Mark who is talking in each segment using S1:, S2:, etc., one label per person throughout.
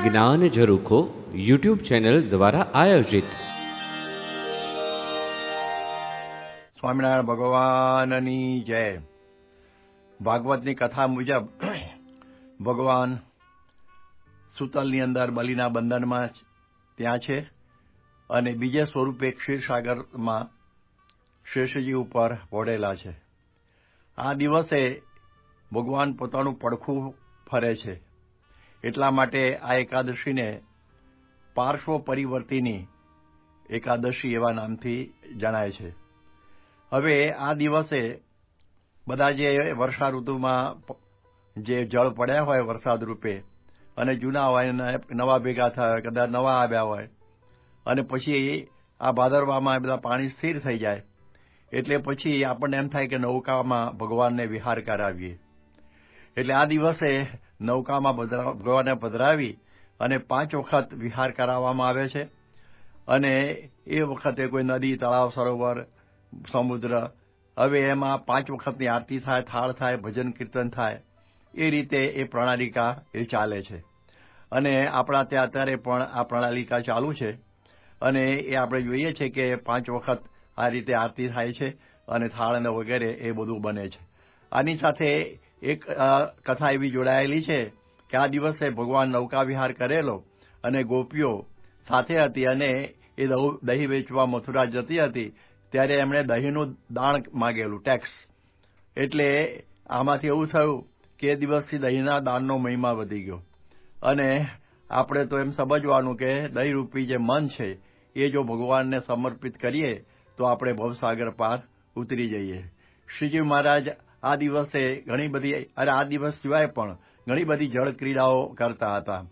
S1: જ્ઞાન ઝરૂખો YouTube channel દ્વારા આયોજિત
S2: સ્વામિનારાયણ ભગવાનની જય. ભાગવતની કથા મુજબ ભગવાન સૂતલની અંદર બલિના બંધનમાં ત્યાં છે અને બીજે સ્વરૂપે ક્ષીરસાગરમાં શેષજી ઉપર પોઢેલા છે. આ દિવસે ભગવાન પોતાનું પડખું ફરે છે. એટલા માટે આ એકાદશીને પાર્શ્વ પરિવર્તિની એકાદશી એવા નામથી જણાય છે. હવે આ દિવસે બધા જે વર્ષા ઋતુમાં જે જળ પડ્યા હોય વરસાદ રૂપે અને જૂના હોય નવા ભેગા થયા હોય, કદાચ નવા આવ્યા હોય અને પછી આ ભાદરવામાં બધા પાણી સ્થિર થઈ જાય એટલે પછી આપણને એમ થાય કે નૌકામાં ભગવાનને વિહાર કરાવીએ. એટલે આ દિવસે નૌકામાં ભગવાનને પધરાવી અને 5 વખત વિહાર કરાવવામાં આવે છે. અને એ વખતે કોઈ નદી, તળાવ, સરોવર, સમુદ્ર, હવે એમાં 5 વખતની આરતી થાય, થાળ થાય, ભજન કીર્તન થાય. એ રીતે એ પ્રણાલિકા એ ચાલે છે. અને આપણા ત્યાં અત્યારે પણ આ પ્રણાલિકા ચાલુ છે અને એ આપણે જોઈએ છે કે 5 વખત આ રીતે આરતી થાય છે અને થાળ અને વગેરે એ બધું બને છે. આની સાથે એક કથા એવી જોડાયેલી છે કે આ દિવસે ભગવાન નૌકા વિહાર કરેલો અને ગોપીઓ સાથે હતી અને એ દહીં વેચવા મથુરા જતી હતી ત્યારે એમણે દહીંનું દાણ માગેલું, ટેક્સ. એટલે આમાંથી એવું થયું કે એ દિવસથી દહીંના દાનનો મહિમા વધી ગયો. અને આપણે તો એમ સમજવાનું કે દહીંરૂપી જે મન છે એ જો ભગવાનને સમર્પિત કરીએ તો આપણે ભવસાગર પાર ઉતરી જઈએ. શ્રીજી મહારાજ આ દિવસે ઘણી બધી, આ દિવસ સિવાય પણ ઘણી બધી જળ ક્રીડાઓ કરતા હતા.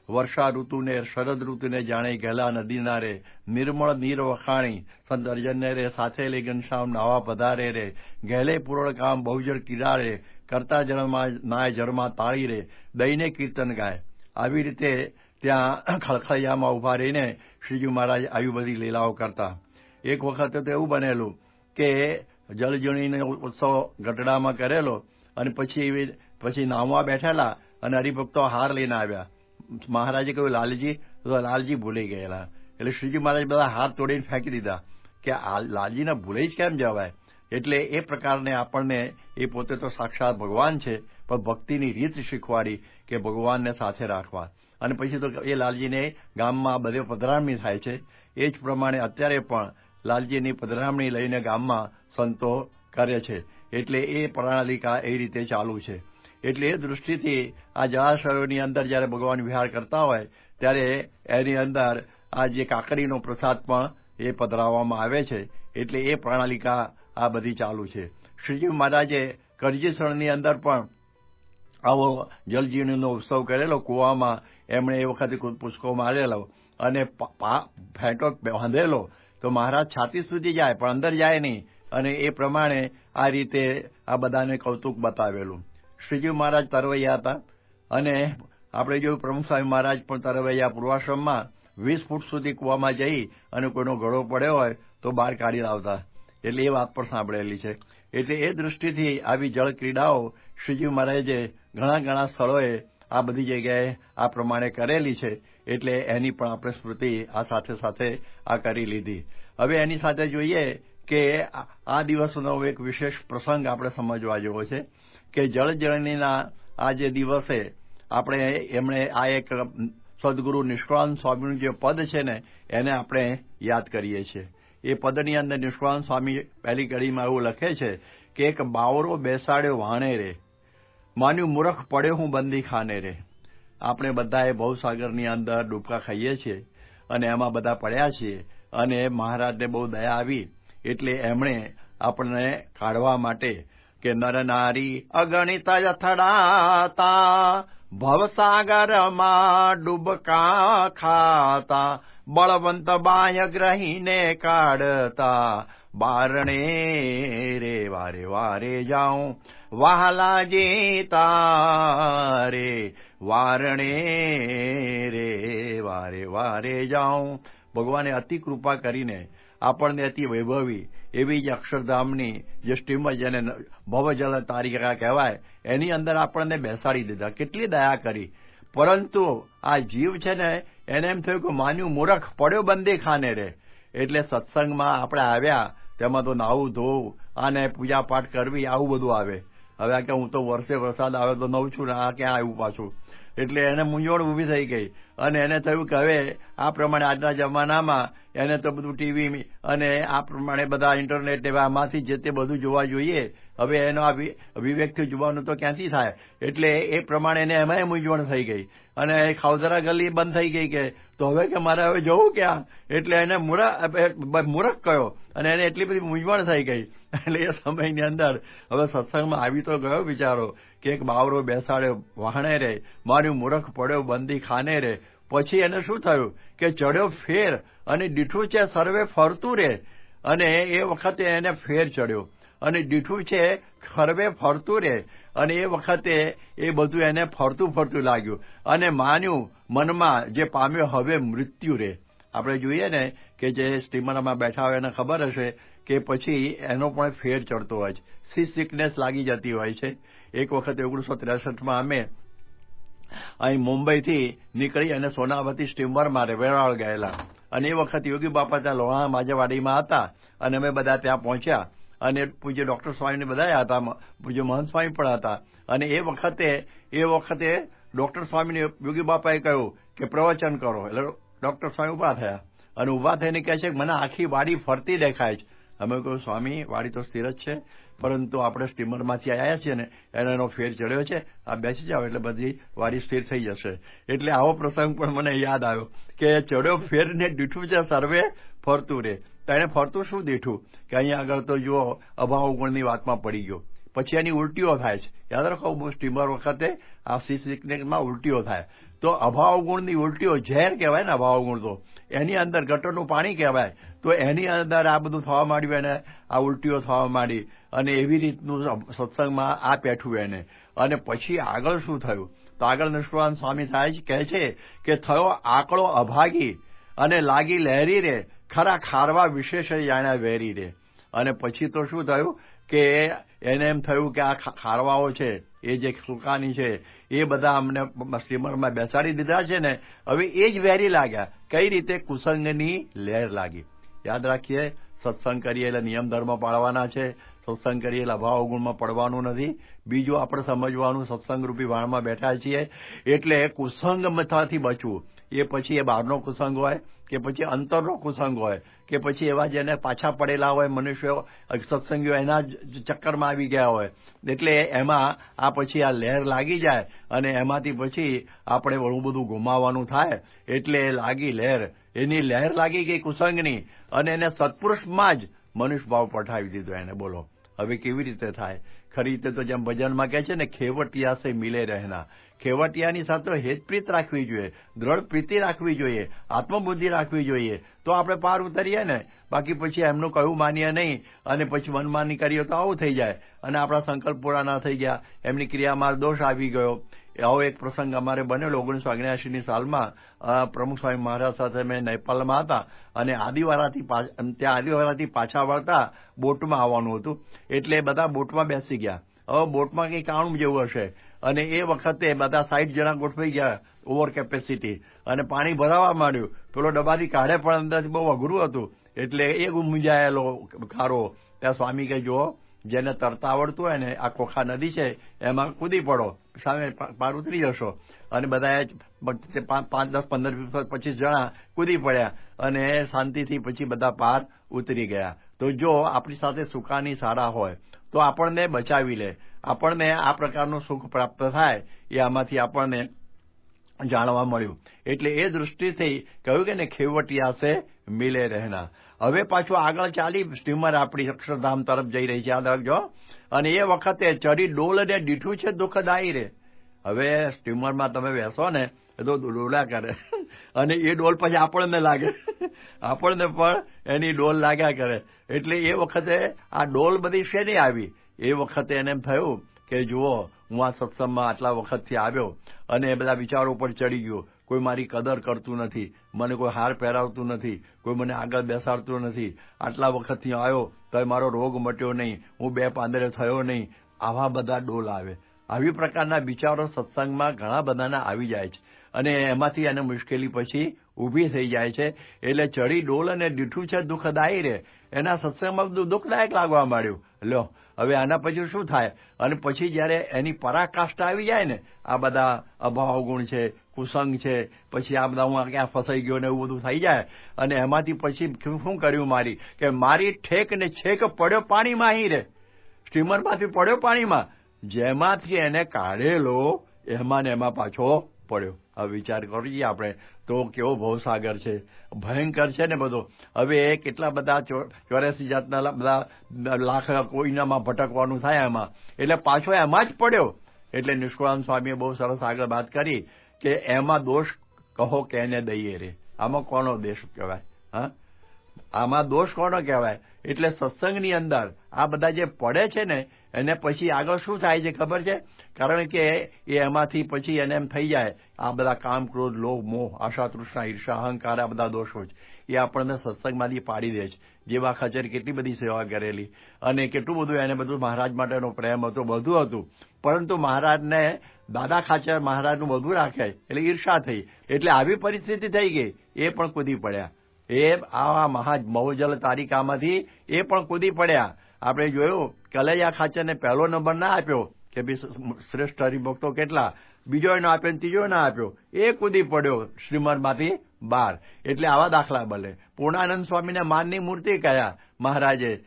S2: વર્ષા ઋતુને, શરદ ઋતુને જાણે ગેલા નદીના રે, નિર્મળ નીર વખાણી સંત અર્જનને રે, સાથે લઈ ઘનશ્યામ નાવા પધારે રે, ગહેલે પૂરણ કામ બહુજળ કિરારે, કરતા જળમાં નાય જળમાં તાળી રે, દઈને કીર્તન ગાય. આવી રીતે ત્યાં ખળખળિયામાં ઉભા રહીને શ્રીજી મહારાજ આવી બધી લીલાઓ કરતા. એક વખત તો એવું બનેલું કે જળજણીનો ઉત્સવ ગઢડામાં કરેલો અને પછી નાહવા બેઠેલા અને હરિભક્તો હાર લઈને આવ્યા. મહારાજે કહ્યું લાલજી, તો લાલજી ભૂલી ગયેલા. એટલે શ્રીજી મહારાજ બધા હાર તોડીને ફેંકી દીધા કે આ લાલજીને ભૂલી જ કેમ જવાય. એટલે એ પ્રકારને આપણને, એ પોતે તો સાક્ષાત ભગવાન છે પણ ભક્તિની રીત શીખવાડી કે ભગવાનને સાથે રાખવા. અને પછી તો એ લાલજીને ગામમાં બધે પધરામણી થાય છે. એ જ પ્રમાણે અત્યારે પણ લાલજીની પધરામણી લઈને ગામમાં સંતો કરે છે. એટલે એ પ્રણાલિકા એ રીતે ચાલુ છે. એટલે એ દૃષ્ટિથી આ જળાશયોની અંદર જ્યારે ભગવાન વિહાર કરતા હોય ત્યારે એની અંદર આ જે કાકડીનો પ્રસાદ પણ એ પધરાવવામાં આવે છે. એટલે એ પ્રણાલિકા આ બધી ચાલુ છે. શ્રીજી મહારાજે કરજીસણની અંદર પણ આવો જલજીવનનો ઉત્સવ કરેલો. કૂવામાં એમણે એ વખતે પૂચકો મારેલો અને ફેંટો બાંધેલો તો મહારાજ છાતી સુધી જાય પણ અંદર જાય નહીં. અને એ પ્રમાણે આ રીતે આ બધાને કૌતુક બતાવેલું. શ્રીજી મહારાજ તરવૈયા હતા અને આપણે જોયું પ્રમુખ સ્વામી મહારાજ પણ તરવૈયા પૂર્વાશ્રમમાં 20 ફૂટ સુધી કૂવામાં જઈ અને કોઈનો ગળો પડ્યો હોય તો બહાર કાઢી લાવતા. એટલે એ વાત પણ સાંભળેલી છે. એટલે એ દૃષ્ટિથી આવી જળ ક્રીડાઓ શ્રીજી મહારાજે ઘણા સ્થળોએ આ બધી જગ્યાએ આ પ્રમાણે કરેલી છે. એટલે એની પણ આપણે સ્મૃતિ આ સાથે સાથે આ કરી લીધી. હવે એની સાથે જોઈએ કે આ દિવસનો એક વિશેષ પ્રસંગ આપણે સમજવા જેવો છે કે જળજનનીના આ જે દિવસે આપણે એમણે આ એક સદગુરુ નિષ્કળાનંદ સ્વામીનું જે પદ છે ને એને આપણે યાદ કરીએ છીએ. એ પદની અંદર નિષ્કળાનંદ સ્વામી પહેલી કડીમાં એવું લખે છે કે એક બાવરો બેસાડ્યો વાણે રે, માન્યું મૂરખ પડ્યો હું બંદી ખાને રે. આપણે બધાએ ભવસાગરની અંદર ડૂબકા ખાઈએ છીએ અને એમાં બધા પડ્યા છીએ અને મહારાજને બહુ દયા આવી એટલે એમણે આપણને કાઢવા માટે કે નર નારી અગણિત અથડાતા, ભવસાગરમાં ડૂબકા ખાતા, બળવંત બાહ્ય ગ્રહીને કાઢતા, બારણે રે વારે વારે જાઉં વહાલાજી તારે, વારણે રે વારે વારે જાઉં. ભગવાને અતિ કૃપા કરીને આપણને અતિ વૈભવી એવી જે અક્ષરધામની જે સ્ટીમર જેને ભવજલ તારિકા કહેવાય એની અંદર આપણને બેસાડી દીધા. કેટલી દયા કરી. પરંતુ આ જીવ છે ને એને એમ થયું કે માન્યું મૂરખ પડ્યો બંદી ખાને રે. એટલે સત્સંગમાં આપણે આવ્યા તેમાં તો નાવું ધોવું અને પૂજા પાઠ કરવી આવું બધું આવે. હવે કે હું તો વર્ષે વરસાદ આવે તો નવું છું ને આ ક્યાં આવ્યું પાછું. એટલે એને મૂંઝવણ ઊભી થઈ ગઈ અને એને થયું કે હવે આ પ્રમાણે આજના જમાનામાં એને તો બધું ટીવી અને આ પ્રમાણે બધા ઇન્ટરનેટ આમાંથી જે તે બધું જોવા જોઈએ. હવે એનો આ વિવેકથી જોવાનું તો ક્યાંથી થાય. એટલે એ પ્રમાણે એને એમાંય મૂંઝવણ થઈ ગઈ અને ખાવધરા ગલી બંધ થઈ ગઈ કે તો હવે કે મારે હવે જવું ક્યાં. એટલે એને મૂરખ કયો અને એને એટલી બધી મૂંઝવણ થઈ ગઈ. એટલે એ સમયની અંદર હવે સત્સંગમાં આવી તો ગયો બિચારો કે એક બાવરો બેસાડ્યો વાહણે રે મારું મૂરખ પડ્યો બંદી ખાને રે. પછી એને શું થયું કે ચડ્યો ફેર અને દીઠું છે સર્વે ફરતું રે. અને એ વખતે એને ફેર ચડ્યો અને દીઠું છે સર્વે ફરતું રે. અને એ વખતે એ બધું એને ફરતું ફરતું લાગ્યું અને માન્યું મનમાં જે પામ્યો હવે મૃત્યુ રે. આપણે જોઈએ ને કે જે સ્ટીમરમાં બેઠા હોય એને ખબર હશે કે પછી એનો પણ ફેર ચડતો હોય છે. સી સિકનેસ લાગી જતી હોય છે. એક વખતે 1963માં અમે અહીં મુંબઈથી નીકળી અને સોનાવતી સ્ટીમરમાં વેરાળ ગયેલા અને એ વખતે યોગી બાપા ત્યાં લોણા માજેવાડીમાં હતા અને અમે બધા ત્યાં પહોંચ્યા અને પૂજ્ય ડોક્ટર સ્વામીને બધા હતા, પૂજ્ય મહંત સ્વામી પણ હતા. અને એ વખતે ડોક્ટર સ્વામીને યોગી બાપાએ કહ્યું કે પ્રવચન કરો. એટલે ડોક્ટર સ્વામી ઉભા થયા અને ઉભા થઈને કહે છે કે મને આખી વાડી ફરતી દેખાય છે. અમે કહ્યું સ્વામી વાડી તો સ્થિર જ છે પરંતુ આપણે સ્ટીમરમાંથી આવ્યા છીએ ને એનો ફેર ચડ્યો છે, આ બેસી જાઓ એટલે બધી વાડી સ્થિર થઈ જશે. એટલે આવો પ્રસંગ પણ મને યાદ આવ્યો કે ચડ્યો ફેર ને દીઠું છે સર્વે ફરતું રે. તો એને ફરતું શું દીઠું કે અહીંયા આગળ તો જુઓ અભાવ ગુણની વાતમાં પડી ગયો. પછી એની ઉલટીઓ થાય છે. યાદ રાખો સ્ટીમર વખતે આ સી સિકનેસમાં ઉલટીઓ થાય તો અભાવ ગુણની ઉલટીઓ ઝેર કહેવાય ને અભાવ ગુણ તો એની અંદર ગટરનું પાણી કહેવાય. તો એની અંદર આ બધું થવા માંડ્યું એને આ ઉલટીઓ થવા માંડી અને એવી રીતનું સત્સંગમાં આ પેઠું એને. અને પછી આગળ શું થયું તો આગળ નિષ્ઠાનંદ સ્વામી થાય કહે છે કે થયો આકડો અભાગી અને લાગી લહેરી રે ખરા ખારવા વિશેષ જાણ્યા વેરી રે. અને પછી તો શું થયું કે એને એમ થયું કે આ ખારવાઓ છે એ જે સુકાની છે એ બધા અમને સ્ટીમરમાં બેસાડી દીધા છે ને હવે એ જ વેરી લાગ્યા. કઈ રીતે? કુસંગની લહેર લાગી. યાદ રાખીએ સત્સંગ કરીએ એટલે નિયમ ધર્મ પાળવાના છે. સત્સંગ કરીએ એટલે અભાવ ગુણમાં પડવાનું નથી. બીજું આપણે સમજવાનું સત્સંગ રૂપી વાણમાં બેઠા છીએ એટલે કુસંગમાંથી બચવું. એ પછી એ બહારનો કુસંગ હોય કે પછી અંતરનો કુસંગ હોય કે પછી એવા જેને પાછા પડેલા હોય મનુષ્યો સત્સંગીઓ એના ચક્કરમાં આવી ગયા હોય. એટલે એમાં આ પછી આ લહેર લાગી જાય અને એમાંથી પછી આપણે ઘણું બધું ગુમાવવાનું થાય. એટલે લાગી લહેર, એની લહેર લાગી ગઈ કુસંગની અને એને સત્પુરુષમાં જ મનુષ્ય ભાવ પઠાવી દીધો એને. બોલો હવે કેવી રીતે થાય? ખરી રીતે તો જેમ ભજનમાં કહે છે ને ખેવટિયા સે મિલે રહેના. ખેવટિયાની સાથે હેતપ્રીત રાખવી જોઈએ, દ્રઢ પ્રીતિ રાખવી જોઈએ, આત્મબુદ્ધિ રાખવી જોઈએ તો આપણે પાર ઉતરીએ ને. બાકી પછી એમનું કહ્યું માનીએ નહીં અને પછી મનમાની કરીએ તો આવું થઈ જાય અને આપણા સંકલ્પ પૂરા ના થઈ ગયા, એમની ક્રિયામાં દોષ આવી ગયો. આવો એક પ્રસંગ અમારે બનેલો 1979ની સાલમાં. પ્રમુખ સ્વામી મહારાજ સાથે મેં નેપાળમાં હતા અને ત્યાં આદિવારાથી પાછા વળતા બોટમાં આવવાનું હતું. એટલે બધા બોટમાં બેસી ગયા. હવે બોટમાં કંઈ કાણું જેવું હશે અને એ વખતે બધા 60 જણા ગોઠવાઈ ગયા ઓવર કેપેસિટી અને પાણી ભરાવા માંડ્યું. પેલો ડબ્બાથી કાઢે પણ અંદરથી બહુ અઘરું હતું. એટલે એ મૂંઝાયેલો ખારો. ત્યાં સ્વામી કે જુઓ જેને તરતા આવડતું હોય ને આ કોખા નદી છે એમાં કૂદી પડો, સામે પાર ઉતરી જશો. અને બધાએ 5, 10, 15, 25 જણા કૂદી પડ્યા અને શાંતિથી પછી બધા પાર ઉતરી ગયા. તો જો આપણી સાથે સુકાની સારા હોય તો આપણને બચાવી લે, આપણને આ પ્રકારનું સુખ પ્રાપ્ત થાય એ આમાંથી આપણને જાણવા મળ્યું. એટલે એ દૃષ્ટિથી કહ્યું કે ને ખેવટિયા સે મિલે રહેના. હવે પાછું આગળ ચાલી સ્ટીમર આપણી અક્ષરધામ તરફ જઈ રહી છે, યાદ રાખજો. અને એ વખતે ચડી ડોલ ને દીઠું છે દુઃખદાયી રે. હવે સ્ટીમરમાં તમે બેસો ને તો ડોલા કરે અને એ ડોલ પછી આપણને લાગે, આપણને પણ એની ડોલ લાગ્યા કરે. એટલે એ વખતે આ ડોલ બધી શેની આવી? એ વખતે એને એમ થયું કે જુઓ હું આ સત્સંગમાં આટલા વખતથી આવ્યો અને એ બધા વિચારો પર ચડી ગયો. કોઈ મારી કદર કરતું નથી, મને કોઈ હાર પહેરાવતું નથી, કોઈ મને આગળ બેસાડતું નથી. આટલા વખતથી આવ્યો તો મારો રોગ મટ્યો નહીં, હું 2 પાંદડે થયો નહીં. આવા બધા ડોલ આવે આવી પ્રકારના વિચારો સત્સંગમાં ઘણા બધાના આવી જાય છે અને એમાંથી એને મુશ્કેલી પછી ઊભી થઈ જાય છે. એટલે ચડી ડોલ અને દીઠું છે દુઃખદાયી રે, એના સત્સંગમાં બધું દુઃખદાયક લાગવા માંડ્યું. લ્યો હવે આના પછી શું થાય? અને પછી જયારે એની પરાકાષ્ઠા આવી જાય ને, આ બધા અભાવ ગુણ છે, કુસંગ છે, પછી આ બધા હું ક્યાં ફસાઈ ગયો ને એવું બધું થઈ જાય અને એમાંથી પછી શું કર્યું મારી કે મારી ઠેક ને છેક પડ્યો પાણીમાં અહીં રે, સ્ટીમરમાંથી પડ્યો પાણીમાં, જેમાંથી એને કાઢેલો એમાં ને એમાં પાછો પડ્યો. હવે વિચાર કરીએ આપણે તો કેવો ભવસાગર છે, ભયંકર છે ને બધો. હવે કેટલા બધા 84 જાતના બધા લાખ કોઈનામાં ભટકવાનું થાય એમાં, એટલે પાછો એમાં જ પડ્યો. એટલે નિષ્કુળાનંદ સ્વામીએ બહુ સરસ આગળ વાત કરી કે એમાં દોષ કહો કે એને દઈએ રે. આમાં કોનો દોષ કહેવાય? હા, આમાં દોષ કોનો કહેવાય? એટલે સત્સંગની અંદર આ બધા જે પડે છે ને એને પછી આગળ શું થાય છે ખબર છે? કારણ કે એ એમાંથી પછી એને એમ થઈ જાય આ બધા કામ, ક્રોધ, લોભ, મોહ, આશા, તૃષ્ણા, ઈર્ષા, અહંકાર, આ બધા દોષો છે એ આપણને સત્સંગમાંથી પાડી દે છે. જેવા ખાચર કેટલી બધી સેવા કરેલી અને કેટલું બધું એને બધું મહારાજ માટેનો પ્રેમ હતો, બધું હતું, પરંતુ મહારાજને દાદા ખાચર મહારાજનું બધું રાખે એટલે ઈર્ષા થઈ. એટલે આવી પરિસ્થિતિ થઈ ગઈ, એ પણ કૂદી પડ્યા. એ આ મહોજલ તારિકામાંથી એ પણ કૂદી પડ્યા. આપણે જોયું કલૈયા ખાચરને પહેલો નંબર ના આપ્યો કે ભાઈ શ્રેષ્ઠ હરિભક્તો કેટલા, બીજો ના આપ્યો ને ત્રીજો ના આપ્યો, એ કૂદી પડ્યો શ્રીમદમાંથી બહાર. એટલે આવા દાખલા બને. પૂર્ણાનંદ સ્વામીને માનની મૂર્તિ કયા મહારાજે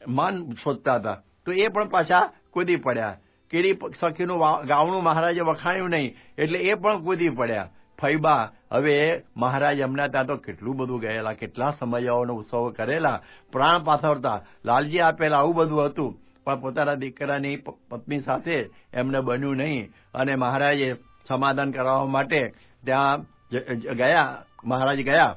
S2: માન શોધતા હતા તો એ પણ પાછા કૂદી પડ્યા. કેરી સખીનું ગાવણું મહારાજે વખાણ્યું નહીં એટલે એ પણ કૂદી પડ્યા. ફૈબા, હવે મહારાજ એમના ત્યાં તો કેટલું બધું ગયેલા, કેટલા સમયાઓનો ઉત્સવ કરેલા, પ્રાણ પાથરતા, લાલજી આપેલા, આવું બધું હતું, પણ પોતાના દીકરાની પત્ની સાથે એમને બન્યું નહીં. અને મહારાજે સમાધાન કરાવવા માટે ત્યાં ગયા, મહારાજ ગયા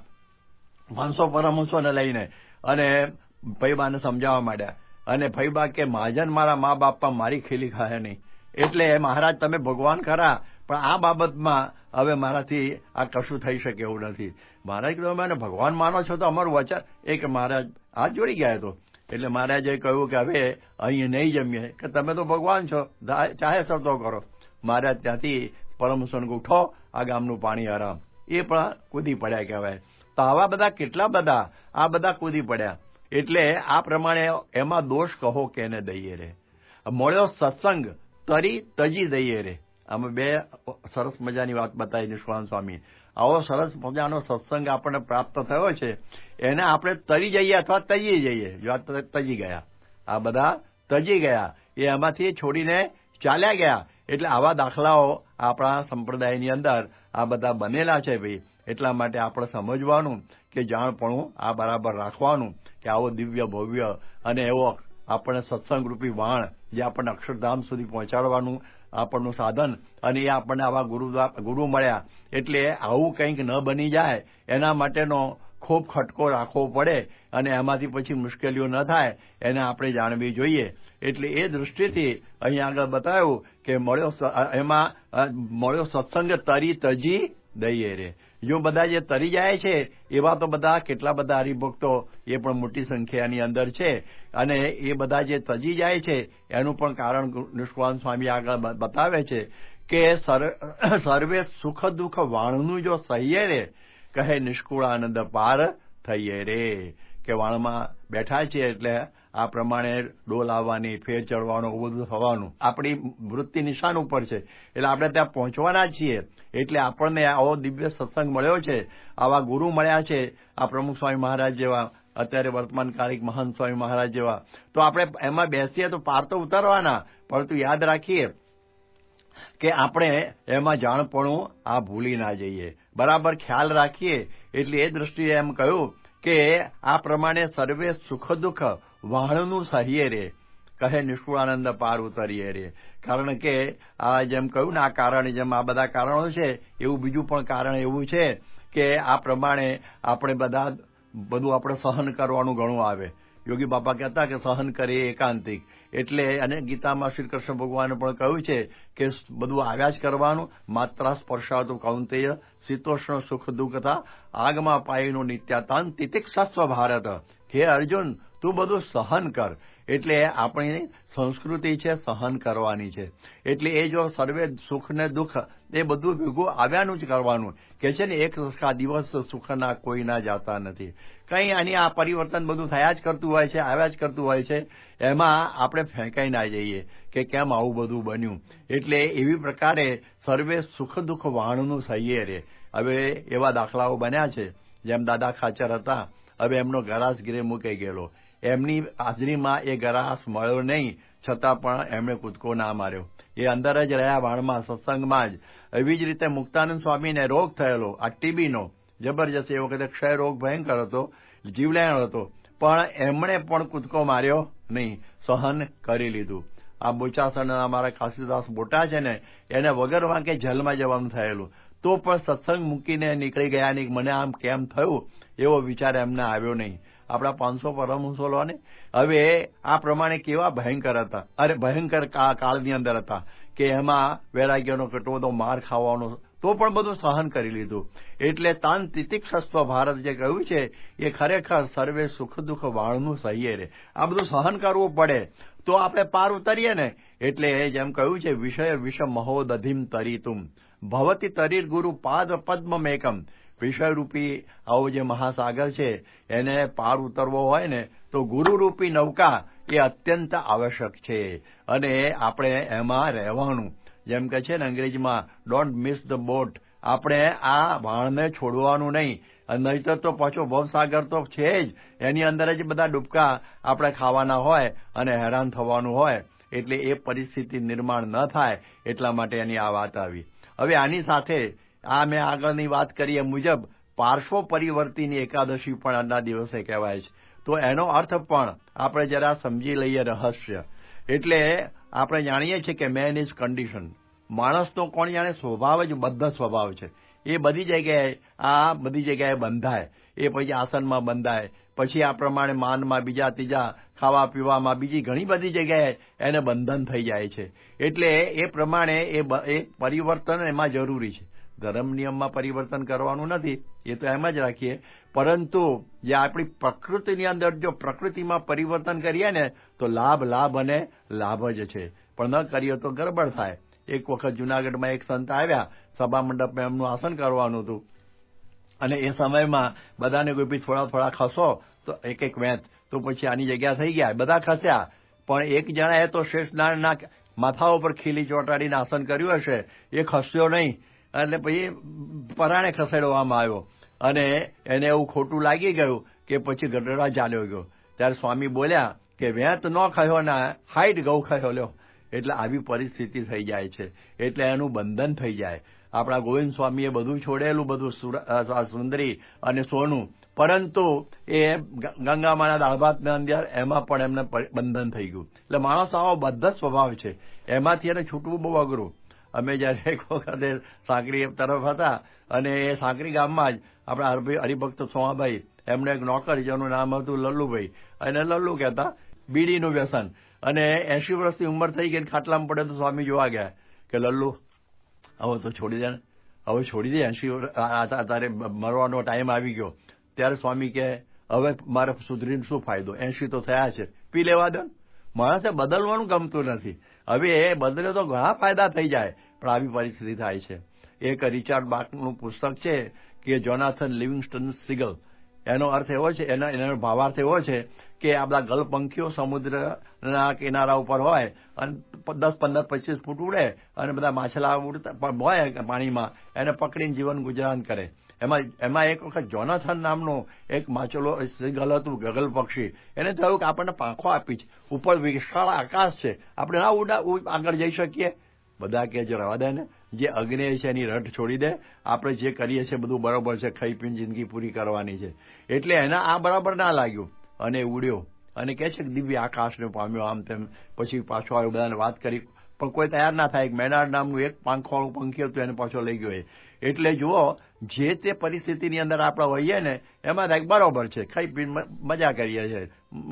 S2: 500 પરમહંસોને લઈને અને ફૈબાને સમજાવવા માંડ્યા. અને ફૈબા કે મહાજન મારા મા બાપમાં મારી ખીલી ખાય નહીં, એટલે મહારાજ તમે ભગવાન ખરા પણ આ બાબતમાં હવે મારાથી આ કશું થઈ શકે એવું નથી. મહારાજ કીધું અમે ભગવાન માનો છો તો અમારું વચન એ કે મહારાજ હાથ જોડી ગયા હતો. એટલે મહારાજે કહ્યું કે હવે અહીં નહીં જમીએ કે તમે તો ભગવાન છો, ચાહે શરતો કરો. મહારાજ ત્યાંથી પરમહંસોને ઉઠો, આ ગામનું પાણી હરામ, એ પણ કૂદી પડ્યા કહેવાય. તો આવા બધા કેટલા બધા આ બધા કૂદી પડ્યા. એટલે આ પ્રમાણે એમાં દોષ કહો કે એને દઈએ રે. મળ્યો સત્સંગ તરી તજી દઈએ રે. આમાં બે સરસ મજાની વાત બતાવી નિષ્કુળાનંદ સ્વામી. આવો સરસ મજાનો સત્સંગ આપણને પ્રાપ્ત થયો છે એને આપણે તરી જઈએ અથવા તજી જઈએ. જો આ તજી ગયા, આ બધા તજી ગયા, એ એમાંથી છોડીને ચાલ્યા ગયા. એટલે આવા દાખલાઓ આપણા સંપ્રદાયની અંદર આ બધા બનેલા છે ભાઈ. એટલા માટે આપણે સમજવાનું કે જાણપણું આ બરાબર રાખવાનું કે આવો દિવ્ય ભવ્ય અને એવો આપણને સત્સંગરૂપી વાણ જે આપણને અક્ષરધામ સુધી પહોંચાડવાનું આપણનું સાધન, અને એ આપણને આવા ગુરુ મળ્યા એટલે આવું કંઈક ન બની જાય એના માટેનો ખૂબ ખટકો રાખવો પડે અને એમાંથી પછી મુશ્કેલીઓ ન થાય એને આપણે જાણવી જોઈએ. એટલે એ દૃષ્ટિથી અહીં આગળ બતાવ્યું કે મળ્યો સત્સંગ તરી તજી દઈએ રે. જો બધા જે તરી જાય છે એવા તો બધા કેટલા બધા હરિભક્તો એ પણ મોટી સંખ્યાની અંદર છે અને એ બધા જે તજી જાય છે એનું પણ કારણ નિષ્કુળાનંદ સ્વામી આગળ બતાવે છે કે સર્વે સુખ દુઃખ વાણનું જો સહીએ રે, કહે નિષ્કુળાનંદ પાર થઈએ રે. કે વાણમાં બેઠા છે એટલે આ પ્રમાણે ડોલ આવવાની, ફેર ચડવાનું, બધું થવાનું આપણી વૃત્તિ નિશાન ઉપર છે. એટલે આપણે ત્યાં પહોંચવાના છીએ. એટલે આપણને આવો દિવ્ય સત્સંગ મળ્યો છે, આવા ગુરુ મળ્યા છે, આ પ્રમુખ સ્વામી મહારાજ જેવા, અત્યારે વર્તમાન કાલિક મહંત સ્વામી મહારાજ જેવા. તો આપણે એમાં બેસીએ તો પાર તો ઉતારવાના, પરંતુ યાદ રાખીએ કે આપણે એમાં જાણપણું આ ભૂલી ના જઈએ, બરાબર ખ્યાલ રાખીએ. એટલે એ દ્રષ્ટિએ એમ કહ્યું કે આ પ્રમાણે સર્વે સુખ દુઃખ વાહણનું સહીએ રે, કહે નિષ્કુળાનંદ પાર ઉતરીએ રે. કારણ કે આ જેમ કહ્યું ને આ કારણ, જેમ આ બધા કારણો છે એવું બીજું પણ કારણ એવું છે કે આ પ્રમાણે આપણે બધું આપણે સહન કરવાનું ઘણું આવે. યોગી બાપા કહેતા કે સહન કરીએ એકાંતિક. એટલે અને ગીતામાં શ્રી કૃષ્ણ ભગવાને પણ કહ્યું છે કે બધું આવ્યા જ કરવાનું. માત્ર સ્પર્શાતું કૌંતેય શીતોષ્ણ સુખ દુઃખતા આગમાં પાયનું નિત્યાતાન તિતિક્ષસ્વ ભારત. હે અર્જુન, તું બધું સહન કર. એટલે આપણી સંસ્કૃતિ છે સહન કરવાની છે. એટલે એ જો સર્વે સુખ ને દુઃખ એ બધું ભેગું આવ્યાનું જ કરવાનું કે છે ને, એક દિવસ સુખના કોઈના જાતા નથી. કંઈ આની આ પરિવર્તન બધું થયા જ કરતું હોય છે, આવ્યા જ કરતું હોય છે. એમાં આપણે ફેંકાઈ ના જઈએ કે કેમ આવું બધું બન્યું. એટલે એવી પ્રકારે સર્વે સુખ દુઃખ વાણનું સહીએ રે. હવે એવા દાખલાઓ બન્યા છે, જેમ દાદા ખાચર હતા, હવે એમનો ગરાસ ગીરે મૂકાઈ ગયેલો. એમની હાજરીમાં એ ગરાસ મળ્યો નહીં, છતાં પણ એમણે કૂદકો ના માર્યો. એ અંદર જ રહ્યા વાણમાં, સત્સંગમાં જ. એવી જ રીતે મુક્તાનંદ સ્વામીને રોગ થયેલો, આ ટીબીનો જબરજસ્ત. એ વખતે ક્ષય રોગ ભયંકર હતો, જીવલેણ હતો, પણ એમણે પણ કૂદકો માર્યો નહીં, સહન કરી લીધું. આ બોચાસણના અમારા કાશીદાસ બોટા છે ને, એને વગર વાંકે જેલમાં જવાનું થયેલું, તો પણ સત્સંગ મૂકીને નીકળી ગયા નહીં. મને આમ કેમ થયું એવો વિચાર એમને આવ્યો નહીં. આપણા 500 પરમહંસો લો ને, હવે આ પ્રમાણે કેવા ભયંકર હતા, અરે ભયંકર કાળની અંદર હતા કે એમાં વૈરાગ્યનો કેટલો બધો માર ખાવાનો, તો પણ બધું સહન કરી લીધું. એટલે તાન તિતિક્ષસ્વ ભારત જે કહ્યું છે એ ખરેખર સર્વે સુખ દુઃખ વાળનું સહીએ રે. આ બધું સહન કરવું પડે તો આપણે પાર ઉતરીએ ને. એટલે જેમ કહ્યું છે, વિષય વિષ મહોદધિમ તરીતુમ ભવતી તરીર ગુરુ પાદ પદ્મમેકમ. વિષયરૂપી આવો જે મહાસાગર છે એને પાર ઉતરવો હોય ને તો ગુરુરૂપી નૌકા એ અત્યંત આવશ્યક છે, અને આપણે એમાં રહેવાનું. જેમ કે છે ને અંગ્રેજીમાં, ડોન્ટ મિસ ધ બોટ. આપણે આ વાણને છોડવાનું નહીં, નહીતર તો પાછો ભવસાગર તો છે જ, એની અંદર જ બધા ડૂબકા આપણે ખાવાના હોય અને હેરાન થવાનું હોય. એટલે એ પરિસ્થિતિ નિર્માણ ન થાય એટલા માટે એની આ વાત આવી. હવે આની સાથે આ મેં આગળની વાત કરી એ મુજબ પાર્શ્વ પરિવર્તિની એકાદશી પણ આજના દિવસે કહેવાય છે. તો એનો અર્થ પણ આપણે જરા સમજી લઈએ, રહસ્ય. એટલે આપણે જાણીએ છીએ કે મેન ઇઝ કન્ડિશન. માણસનો કોણ જાણે સ્વભાવ જ બદ્ધ સ્વભાવ છે. એ બધી જગ્યાએ બંધાય, એ પછી આસનમાં બંધાય, પછી આ પ્રમાણે માનમાં, બીજા ત્રીજા ખાવા પીવામાં, બીજી ઘણી બધી જગ્યાએ એને બંધન થઈ જાય છે. એટલે એ પ્રમાણે એ પરિવર્તન એમાં જરૂરી છે. ધર્મ નિયમમાં પરિવર્તન કરવાનું નથી, એ તો એમ જ રાખીએ. પરંતુ જે આપણી પ્રકૃતિની અંદર જો પ્રકૃતિમાં પરિવર્તન કરીએ ને તો લાભ અને લાભ જ છે, પણ ન કરીએ તો ગડબડ થાય. એક વખત જુનાગઢમાં એક સંત આવ્યા, સભા મંડપમાં એમનું આસન કરવાનું હતું, અને એ સમયમાં બધાને કોઈ થોડા ખસો તો એક વેંત, તો પછી આની જગ્યા થઈ ગયા, બધા ખસ્યા, પણ એક જણાએ તો શેષનાળના માથા ઉપર ખીલી ચોંટાડીને આસન કર્યું હશે, એ ખસ્યો નહીં. એટલે પછી પરાણે ખસેડવામાં આવ્યો, અને એને એવું ખોટું લાગી ગયું કે પછી ગઢડા ચાલ્યો ગયો. ત્યારે સ્વામી બોલ્યા કે વેંત ન ખાયો ને હાઈટ ગૌ ખાયો લ્યો. એટલે આવી પરિસ્થિતિ થઈ જાય છે, એટલે એનું બંધન થઈ જાય. આપણા ગોવિંદ સ્વામીએ બધું છોડેલું, બધું સુંદરી અને સોનું, પરંતુ એ ગંગામાના દાળ ભાતના અંદર એમાં પણ એમને બંધન થઈ ગયું. એટલે માણસ આવો બધા સ્વભાવ છે, એમાંથી એને છૂટવું બહુ અઘરું. અમે જયારે એક વખતે સાંકરી તરફ હતા, અને એ સાંકરી ગામમાં જ આપણા હરિભક્ત સોમાભાઈ, એમને એક નોકર જેનું નામ હતું લલ્લુભાઈ, અને લલ્લુ કહેતા, બીડીનું વ્યસન, અને 80 વર્ષની ઉંમર થઈ ગઈ, ખાટલામાં પડે તો સ્વામી જોવા ગયા કે લલ્લુ હવે તો છોડી દે ને, હવે છોડી દે, 80 તારે મરવાનો ટાઈમ આવી ગયો. ત્યારે સ્વામી કહે, હવે મારે સુધરીને શું ફાયદો, 80 તો થયા છે, પી લેવા દો. માણસે બદલવાનું ગમતું નથી. હવે એ બદલે તો ઘણા ફાયદા થઈ જાય, પણ આવી પરિસ્થિતિ થાય છે. એક રિચાર્ડ બાકનું પુસ્તક છે કે જોનાથન લિવિંગસ્ટન સિગલ, એનો અર્થ એવો છે, એનો ભાવાર્થ એવો છે કે આ બધા ગલપંખીઓ સમુદ્રના કિનારા ઉપર હોય અને 10, 15, 25 ફૂટ ઉડે, અને બધા માછલા ઉડતા હોય પાણીમાં, એને પકડીને જીવન ગુજરાન કરે. એમાં એક વખત જોનાથન નામનો એક માછલો સિગલ હતું, ગગલ પક્ષી, એને થયું કે આપણને પાંખો આપી છે, ઉપર વિશાળ આકાશ છે, આપણે ના આગળ જઈ શકીએ. બધા કે જો રહેવા દે ને, જે અગ્નિ છે એની રટ છોડી દે, આપણે જે કરીએ છીએ બધું બરાબર છે, ખાઈ પીને જિંદગી પૂરી કરવાની છે. એટલે એને આ બરાબર ના લાગ્યું, અને ઉડ્યો, અને કહે છે કે દિવ્ય આકાશને પામ્યો, આમ તેમ. પછી પાછો આવ્યો, બધાને વાત કરી, પણ કોઈ તૈયાર ના થાય. મેનાર્ડ નામનું એક પાંખવાળું પંખી હતું, એને પાછો લઈ ગયો. એટલે જુઓ, જે તે પરિસ્થિતિની અંદર આપણે હોઈએ ને એમાં થાય બરોબર છે, ખાઈ પીને મજા કરીએ છીએ,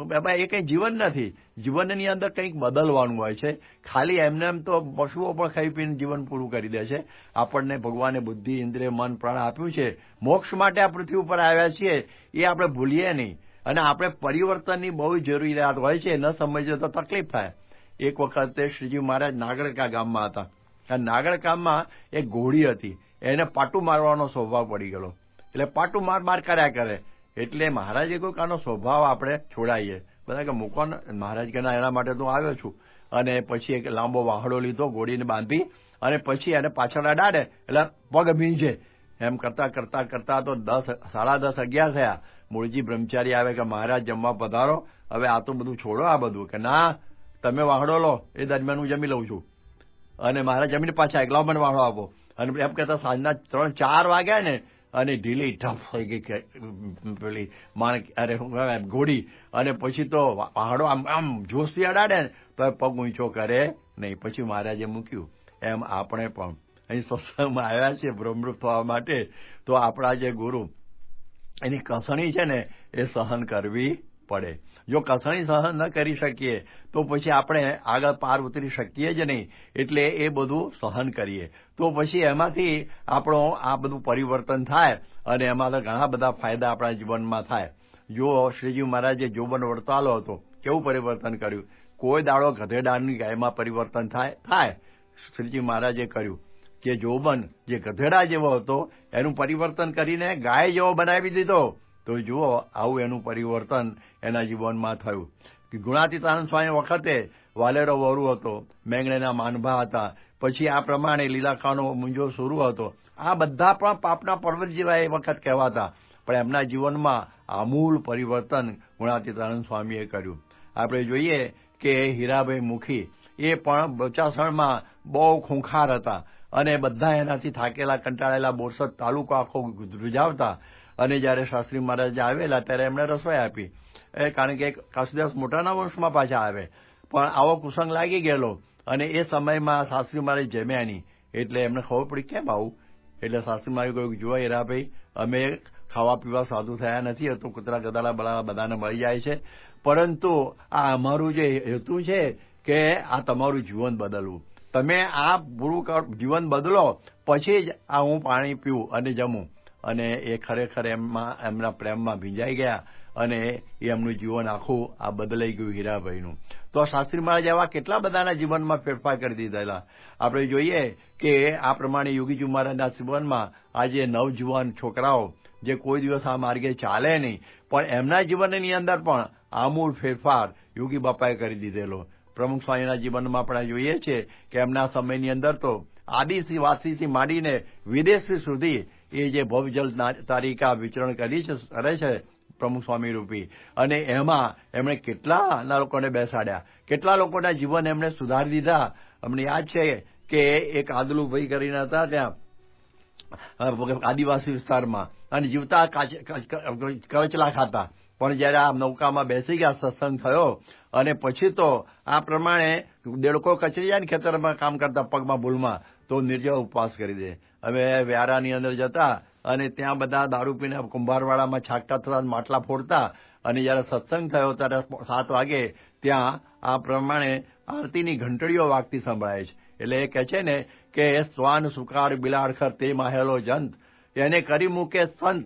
S2: એમાં એ કંઈ જીવન નથી. જીવનની અંદર કંઈક બદલવાનું હોય છે. ખાલી એમને એમ તો પશુઓ પણ ખાઈ પીને જીવન પૂરું કરી દે છે. આપણને ભગવાને બુદ્ધિ, ઇન્દ્રિય, મન, પ્રાણ આપ્યું છે, મોક્ષ માટે આ પૃથ્વી ઉપર આવ્યા છીએ, એ આપણે ભૂલીએ નહીં. અને આપણે પરિવર્તનની બહુ જરૂરિયાત હોય છે, ન સમજીએ તો તકલીફ થાય. એક વખતે શ્રીજી મહારાજ નાગડકા ગામમાં હતા. આ નાગડકામમાં એક ઘોડી હતી, એને પાટું મારવાનો સ્વભાવ પડી ગયો. એટલે પાટું માર કર્યા કરે. એટલે મહારાજે કહ્યું કે આનો સ્વભાવ આપણે છોડાઈએ. બધા કે મૂકો ને. મહારાજ કે ના, એના માટે તો આવ્યો છું. અને પછી એક લાંબો વાહડો લીધો, ઘોડીને બાંધી, અને પછી એને પાછળ અડાડે એટલે પગ ભીંજે. એમ કરતા કરતા કરતા તો 10, 10:30, 11 થયા. મૂળજી બ્રહ્મચારી આવે કે મહારાજ જમવા પધારો, હવે આ તો બધું છોડો. આ બધું કે ના, તમે વાહડો લો, એ દરમિયાન હું જમી લઉં છું. અને મહારાજ જમીને પાછા એકલા મને વાહડો આપો. અને એમ કહેતા સાંજના 3, 4 વાગ્યા ને, અને ઢીલી ઢફ થઈ ગઈ પેલી ઘોડી. અને પછી તો વાહડો આમ જોશથી અડાડે ને તો પગ ઊંચો કરે નહીં. પછી મહારાજે મૂક્યું. એમ આપણે પણ અહીં સત્સંગમાં આવ્યા છીએ બ્રહ્મરૂપ થવા માટે, તો આપણા જે ગુરુ એની કસણી છે ને એ સહન કરવી પડે. જો કસણી સહન ન કરી શકીએ તો પછી આપણે આગળ પાર ઉતરી શકીએ જ નહીં. એટલે એ બધું સહન કરીએ તો પછી એમાંથી આપણો આ બધું પરિવર્તન થાય, અને એમાં તો ઘણા બધા ફાયદા આપણા જીવનમાં થાય. જો શ્રીજી મહારાજે જોબન વડતાલો હતો, કેવું પરિવર્તન કર્યું. કોઈ દાડો ગધેડાની ગાયમાં પરિવર્તન થાય. શ્રીજી મહારાજે કર્યું કે જોબન જે ગધેડા જેવો હતો એનું પરિવર્તન કરીને ગાય જેવો બનાવી દીધો. તો જુઓ, આવું એનું પરિવર્તન એના જીવનમાં થયું. ગુણાતીતાનંદ સ્વામી વખતે વાલેરો વરુ હતો, મેંગણેના માનભા હતા, પછી આ પ્રમાણે લીલાખાનો મુંજો સુરુ હતો. આ બધા પણ પાપના પર્વત જેવા એ વખત કહેવાતા, પણ એમના જીવનમાં આમૂલ પરિવર્તન ગુણાતીતાનંદ સ્વામીએ કર્યું. આપણે જોઈએ કે હીરાભાઈ મુખી એ પણ બચાસણમાં બહુ ખૂંખાર હતા, અને બધા એનાથી થાકેલા કંટાળેલા બોરસદ તાલુકો આખો રૂજાવતા. અને જયારે શાસ્ત્રી મહારાજ આવેલા ત્યારે એમણે રસોઈ આપી, કારણ કે કાશીદાસ મોટાના વંશમાં પાછા આવે. પણ આવો કુસંગ લાગી ગયેલો, અને એ સમયમાં શાસ્ત્રી મહારાજ જમ્યા નહીં. એટલે એમને ખબર પડી કેમ આવું. એટલે શાસ્ત્રી મહારાજ કહ્યું, જુઓ હીરાભાઈ, અમે ખાવા પીવા સાધુ થયા નથી, તો કૂતરા ગધાડા બળાડા બધાને મળી જાય છે, પરંતુ આ અમારું જે હેતુ છે કે આ તમારું જીવન બદલવું. તમે આ પૂરું જીવન બદલો, પછી જ આ હું પાણી પીવું અને જમું. અને એ ખરેખર એમના પ્રેમમાં ભીંજાઈ ગયા, અને એમનું જીવન આખું આ બદલાઈ ગયું હીરાભાઈનું. તો શાસ્ત્રી મહારાજ એવા કેટલા બધાના જીવનમાં ફેરફાર કરી દીધેલા. આપણે જોઈએ કે આ પ્રમાણે યોગીજી મહારાજના જીવનમાં આજે નવજુવાન છોકરાઓ જે કોઈ દિવસ આ માર્ગે ચાલે નહીં, પણ એમના જીવનની અંદર પણ આમૂલ ફેરફાર યોગી બાપાએ કરી દીધેલો. પ્રમુખ સ્વામીના જીવનમાં આપણે જોઈએ છીએ કે એમના સમયની અંદર તો આદિવાસીથી માંડીને વિદેશી સુધી એ જે ભવજલ તારિકા વિચરણ કરે છે પ્રમુખ સ્વામી રૂપી, અને એમાં એમણે કેટલા લોકોને બેસાડ્યા, કેટલા લોકોના જીવન એમણે સુધારી દીધા. અમને યાદ છે કે એક આદલુભાઈ કરીને હતા ત્યાં આદિવાસી વિસ્તારમાં, અને જીવતા કરચલા ખાતા. પણ જયારે આ નૌકામાં બેસી ગયા, સત્સંગ થયો, અને પછી તો આ પ્રમાણે દેડકો કચરી જાય ને ખેતરમાં કામ કરતા પગમાં ભૂલમાં, તો નિર્જળ ઉપવાસ કરી દે. હવે વ્યારાની અંદર જતા, અને ત્યાં બધા દારૂ પીને કુંભારવાડામાં છાંટતા થતા, માટલા ફોડતા. અને જયારે સત્સંગ થયો ત્યારે 7 વાગે ત્યાં આ પ્રમાણે આરતીની ઘંટડીઓ વાગતી સંભળાય છે. એટલે એ કહે છે ને કે શ્વાન સુકાર બિલાડખર તે માહેલો જંત, એને કરી મૂકે સંત,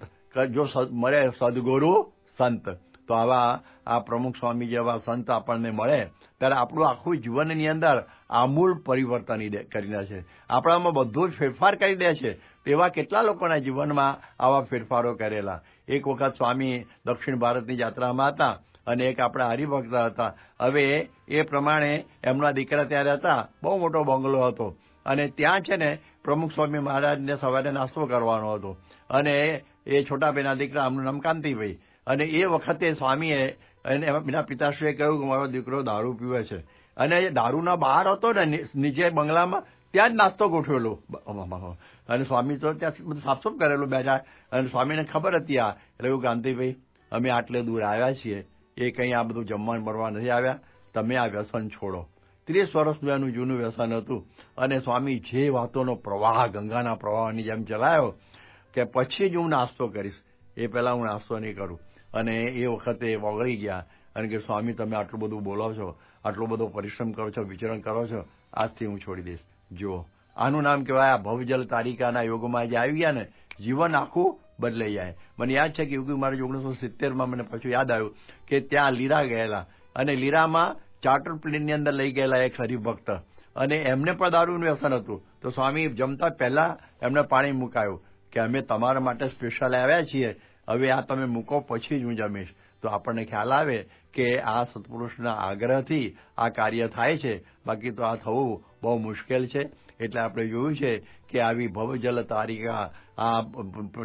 S2: જો મળે સદગુરુ સંત. તો આવા આ પ્રમુખ સ્વામી જેવા સંત આપણને મળે ત્યારે આપણું આખું જીવનની અંદર આમૂલ પરિવર્તન કરી દે છે. આપણામાં બધું જ ફેરફાર કરી દે છે. તેવા કેટલા લોકોના જીવનમાં આવા ફેરફારો કરેલા. એક વખત સ્વામી દક્ષિણ ભારતની યાત્રામાં હતા, અને એક આપણા હરિભક્ત હતા. હવે એ પ્રમાણે એમના દીકરા ત્યારે હતા, બહુ મોટો બંગલો હતો, અને ત્યાં છે ને પ્રમુખ સ્વામી મહારાજને સવારે નાસ્તો કરવાનો હતો. અને એ છોટાભાઈના દીકરા, આમનું નામ કાંતિભાઈ. અને એ વખતે સ્વામીએ એના પિતાશ્રીએ કહ્યું કે મારો દીકરો દારૂ પીવે છે, અને દારૂના બહાર હતો ને નીચે બંગલામાં, ત્યાં જ નાસ્તો ગોઠવેલો. અને સ્વામી તો ત્યાં બધું સાફસૂફ કરેલું બેઠા, અને સ્વામીને ખબર હતી આ. એટલે એવું, કાંતિભાઈ, અમે આટલે દૂર આવ્યા છીએ, એ કંઈ આ બધું જમવા મળવા નથી આવ્યા, તમે આ વ્યસન છોડો. 30 વર્ષનું એનું જૂનું વ્યસન હતું. અને સ્વામી જે વાતોનો પ્રવાહ ગંગાના પ્રવાહની જેમ ચલાયો કે પછી જ હું નાસ્તો કરીશ, એ પહેલા હું નાસ્તો નહીં કરું. અને એ વખતે વગળી ગયા, અને કે સ્વામી, તમે આટલું બધું બોલો છો, આટલો બધો પરિશ્રમ કરો છો, વિચરણ કરો છો, આજથી હું છોડી દઈશ. જુઓ, આનું નામ કહેવાય આ ભવજલ તારિકાના યોગમાં જે આવી ગયા ને, જીવન આખું બદલાઈ જાય. મને યાદ છે કે યોગી મહારાજ 1970માં મને પાછું યાદ આવ્યું કે ત્યાં લીરા ગયેલા અને લીરામાં ચાર્ટર પ્લેનની અંદર લઈ ગયેલા એક હરિભક્ત અને એમને પણ દારૂનું વ્યસન હતું. તો સ્વામી જમતા પહેલા એમને પાણી મુકાયું કે અમે તમારા માટે સ્પેશિયલ આવ્યા છીએ, હવે આ તમે મૂકો પછી જ હું જમીશ. તો આપણને ખ્યાલ આવે કે આ સત્પુરુષના આગ્રહથી આ કાર્ય થાય છે, બાકી તો આ થવું બહુ મુશ્કેલ છે. એટલે આપણે જોયું છે કે આવી ભવજલ તારિકા આ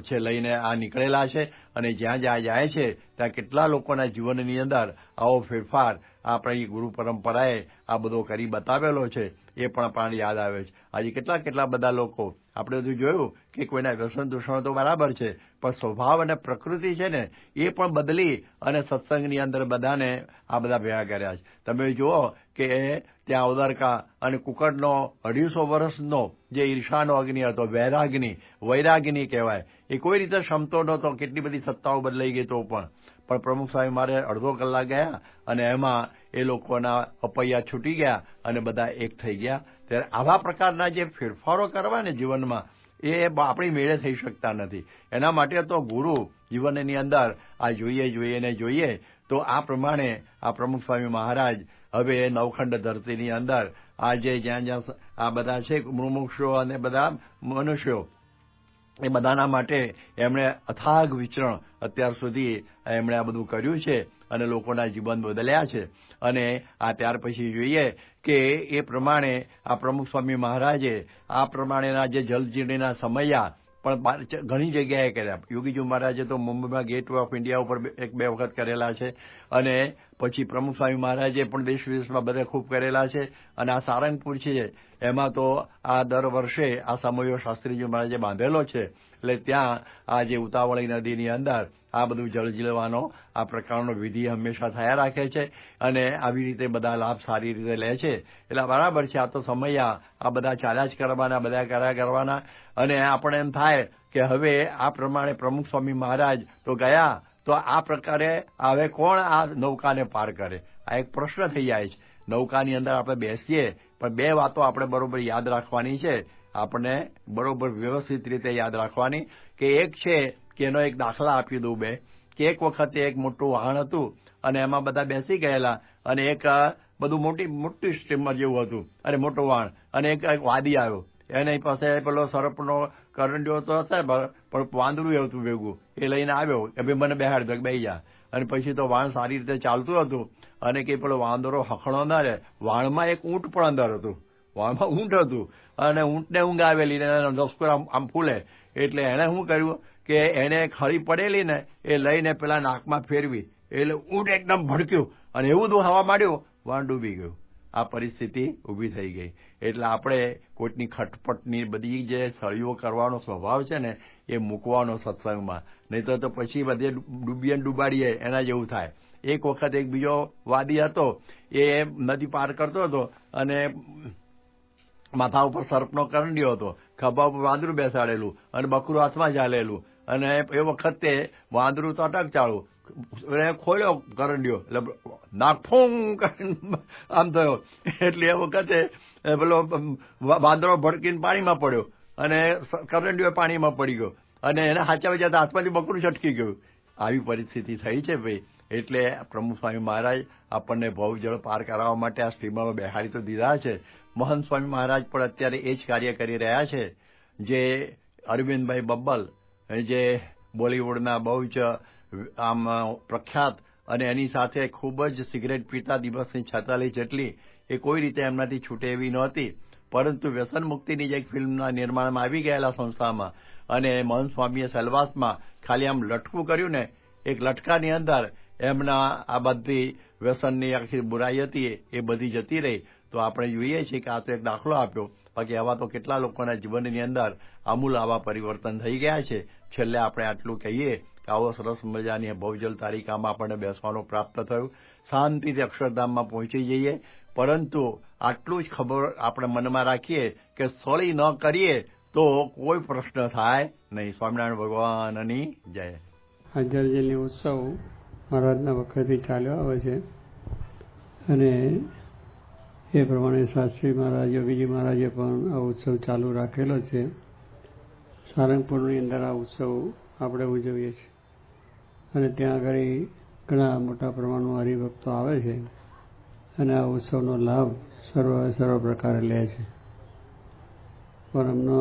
S2: છે લઈને આ નીકળેલા છે અને જ્યાં જ્યાં જાય છે ત્યાં કેટલા લોકોના જીવનની અંદર આવો ફેરફાર આપણી ગુરુ પરંપરાએ આ બધો કરી બતાવેલો છે, એ પણ આપણને યાદ આવે છે. આજે કેટલા બધા લોકો આપણે બધું જોયું કે કોઈના વ્યસન દૂષણો તો બરાબર છે, પણ સ્વભાવ અને પ્રકૃતિ છે ને એ પણ બદલી અને સત્સંગની અંદર બધાને આ બધા ભેગા કર્યા છે. તમે જુઓ કે ત્યાં ઉદરકા અને કુકડનો 250 વર્ષનો જે ઈર્ષાનો અગ્નિ હતો, વૈરાગ્ની કહેવાય, એ કોઈ રીતે ક્ષમતો નહોતો. કેટલી બધી સત્તાઓ બદલાઈ ગઈ તો પણ પ્રમુખ સ્વામી મારે અડધો કલાક ગયા અને એમાં એ લોકોના અપૈયા છૂટી ગયા અને બધા એક થઈ ગયા. ત્યારે આવા પ્રકારના જે ફેરફારો કરવા ને જીવનમાં એ આપણી મેળે થઈ શકતા નથી. એના માટે તો ગુરુ જીવનની અંદર આ જોઈએ તો આ પ્રમાણે આ પ્રમુખ સ્વામી મહારાજ હવે નવખંડ ધરતીની અંદર આજે જ્યાં આ બધા છે મુમુક્ષો અને બધા મનુષ્યો, એ બધાના માટે એમણે અથાગ વિચરણ અત્યાર સુધી એમણે આ બધું કર્યું છે અને લોકોના જીવન બદલ્યા છે. અને આ ત્યાર પછી જોઈએ કે એ પ્રમાણે આ પ્રમુખ સ્વામી મહારાજે આ પ્રમાણેના જે જલજીર્ણીના સમયા પણ ઘણી જગ્યાએ કર્યા. યોગીજી મહારાજે તો મુંબઈમાં ગેટ વે ઓફ ઇન્ડિયા ઉપર 1-2 વખત કરેલા છે અને પછી પ્રમુખ સ્વામી મહારાજે પણ દેશ વિદેશમાં બધે ખૂબ કરેલા છે. અને આ સારંગપુર છે એમાં તો આ દર વર્ષે આ સમયો શાસ્ત્રીજી મહારાજે બાંધેલો છે. એટલે ત્યાં આ જે ઉતાવળી નદીની અંદર આ બધું જળજીલવાનો આ પ્રકારનો વિધિ હંમેશા થયા રાખે છે અને આવી રીતે બધા લાભ સારી રીતે લે છે. એટલે બરાબર છે, આ તો સમયા આ બધા ચાલ્યા જ કરવાના, બધા કર્યા કરવાના. અને આપણે એમ થાય કે હવે આ પ્રમાણે પ્રમુખ સ્વામી મહારાજ તો ગયા, તો આ પ્રકારે હવે કોણ આ નૌકાને પાર કરે? આ એક પ્રશ્ન થઈ જાય છે. નૌકાની અંદર આપણે બેસીએ પણ 2 વાતો આપણે બરોબર યાદ રાખવાની છે, આપણે બરોબર વ્યવસ્થિત રીતે યાદ રાખવાની. કે એક છે કે એનો એક દાખલા આપી દઉં કે એક વખતે એક મોટું વહાણ હતું અને એમાં બધા બેસી ગયેલા અને એક બધું મોટી સ્ટીમર જેવું હતું અને મોટું વહાણ અને એક વાદી આવ્યો. એની પાસે પેલો સરપનો કરંડિયો તો હશે પણ વાંદરું હતું ભેગું, એ લઈને આવ્યો કે ભાઈ મને બેસી જા. અને પછી તો વાણ સારી રીતે ચાલતું હતું અને કે પેલો વાંદરો હખણો ના રહે. વાણમાં એક ઊંટ પણ અંદર હતું, વાણમાં ઊંટ હતું અને ઊંટને ઊંઘ આવેલી ને દસકોર આમ ફૂલે. એટલે એણે શું કર્યું કે એને ખળી પડેલી ને એ લઈને પેલા નાકમાં ફેરવી, એટલે ઊંટ એકદમ ભડક્યું અને એવું દોહવા માંડ્યું, વાણ ડૂબી ગયું. આ પરિસ્થિતિ ઊભી થઈ ગઈ. એટલે આપણે કોઈની ખટપટની બધી જે સળીઓ કરવાનો સ્વભાવ છે ને એ મૂકવાનો સત્સંગમાં, નહીં તો પછી બધે ડૂબીએ ડૂબાડીએ એના જેવું થાય. એક વખત એક બીજો વાદી હતો, એ નદી પાર કરતો હતો અને માથા ઉપર સર્પનો કરંડિયો હતો, ખભા ઉપર વાંદરું બેસાડેલું અને બકરું હાથમાં ચાલેલું. અને એ વખતે વાંદરું તો અટક ચાળું, ખોલ્યો કરંડિયો એટલે નાક ફૂંક કરીને આમ થયો. એટલે એ વખતે પેલો વાંદરો ભડકીને પાણીમાં પડ્યો અને કરંડિયો પાણીમાં પડી ગયો અને એને હાચા જતા હાથમાંથી બકરું છટકી ગયું. આવી પરિસ્થિતિ થઈ છે ભાઈ. એટલે પ્રમુખ સ્વામી મહારાજ આપણને ભવજળ પાર કરાવવા માટે આ સ્ટીમરમાં બેહાડી તો દીધા છે. મહંત સ્વામી મહારાજ પણ અત્યારે એ જ કાર્ય કરી રહ્યા છે. જે અરવિંદભાઈ બબ્બલ, જે બોલિવૂડના બહુ જ આમ પ્રખ્યાત અને એની સાથે ખૂબ જ સિગરેટ પીતા દિવસની 46 જેટલી, એ કોઈ રીતે એમનાથી છૂટે એવી નહોતી. પરંતુ વ્યસન મુક્તિની જે એક ફિલ્મના નિર્માણમાં આવી ગયેલા સંસ્થામાં અને મહંત સ્વામીએ સેલવાસમાં ખાલી આમ લટકું કર્યું ને, એક લટકાની અંદર એમના આ બધી વ્યસનની આખી બુરાઈ હતી એ બધી જતી રહી. તો આપણે જોઈએ છીએ કે આ તો એક દાખલો આપ્યો. બાકી આવા તો કેટલા લોકોના જીવનની અંદર આમૂલ આવા પરિવર્તન થઈ ગયા છે. છેલ્લે આપણે આટલું કહીએ કે આવો સરસ મજાની ભવજલ તારિકામાં આપણને બેસવાનું પ્રાપ્ત થયું, શાંતિથી અક્ષરધામમાં પહોંચી જઈએ. પરંતુ આટલું જ ખબર આપણે મનમાં રાખીએ કે સળી ન કરીએ તો કોઈ પ્રશ્ન થાય નહીં. સ્વામિનારાયણ ભગવાનની જય.
S3: હાજરજની ઉત્સવ મહારાજના વખતથી ચાલ્યો આવે છે અને એ પ્રમાણે શાસ્ત્રી મહારાજ, યોગીજી મહારાજે પણ આ ઉત્સવ ચાલુ રાખેલો છે. સારંગપુરની અંદર આ ઉત્સવ આપણે ઉજવીએ છીએ અને ત્યાં આગળ ઘણા મોટા પ્રમાણમાં હરિભક્તો આવે છે અને આ ઉત્સવનો લાભ સર્વ પ્રકારે લે છે. પણ એમનો